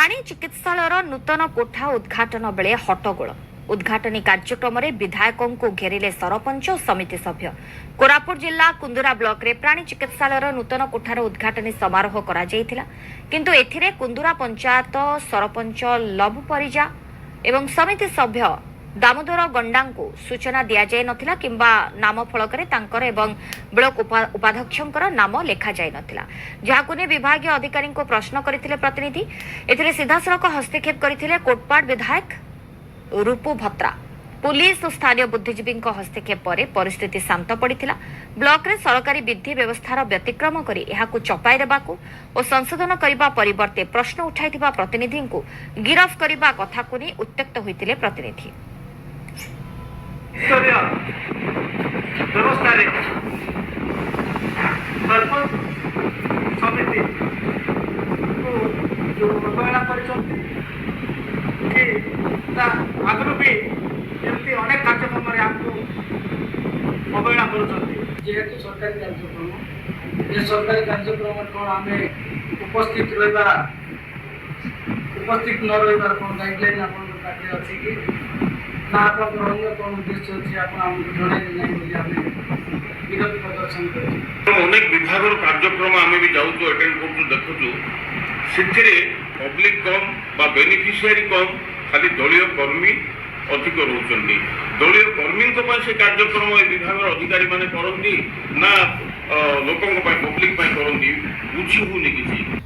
प्राणी चिकित्सालय नूतन कोठा उद्घाटन बेले हट्टगोल। उद्घाटनी कार्यक्रम में विधायकों को घेरिले सरपंच और समिति सभ्य। कोरापुट जिला कुंदुरा ब्लॉक रे प्राणी चिकित्सालय नूतन कोठार उद्घाटनी समारोह करा जायथिला, किंतु एथिरे कुंदुरा पंचायत सरपंच लभु परिजा एवं समिति सभ्य दामोदर गंडा को सूचना दि जाय नथिला किंबा नाम फलक एवं ब्लॉक उपाध्यक्षर नाम लेखा जाय नथिला, जहाकु ने विभागीय अधिकारी को प्रश्न करथिले प्रतिनिधि। एथिरे सीधासळख हस्तक्षेप करथिले कोटपाड़ विधायक रूपू भत्रा। पुलिस और स्थानीय बुद्धिजीवी हस्तक्षेप पर परिस्थिति शांत पड़ता। ब्लॉक रे सरकारी विधि व्यवस्थार व्यतिक्रम कर चपाई देवाकू और संशोधन करने परिवर्ते प्रश्न उठाई प्रतिनिधि को गिरफ करने कथा को नहीं उत्त्यक्त होते प्रतिनिधि। आगु भी एमती अनेक कार्यक्रम आपको अवहेला जेहेतु सरकारी कार्यक्रम ये सरकारी कार्यक्रम कौन आम उपस्थित रहा उपस्थित न रही कौन गाइडलाइन आप अच्छी कि ना आप कौन उद्देश्य अच्छी आप जन विरोध प्रदर्शन कर अनेक विभाग कार्यक्रम आम भी जाऊँ अटेंड कर देखु से पब्लिक कम बा बेनिफिशियरी कम खाली दलीय कर्मी अधिक रोचंती। दलीय कर्मी से कार्यक्रम विभाग अधिकारी माने करती ना लोकों पब्लिक करती बुझी होनी किसी।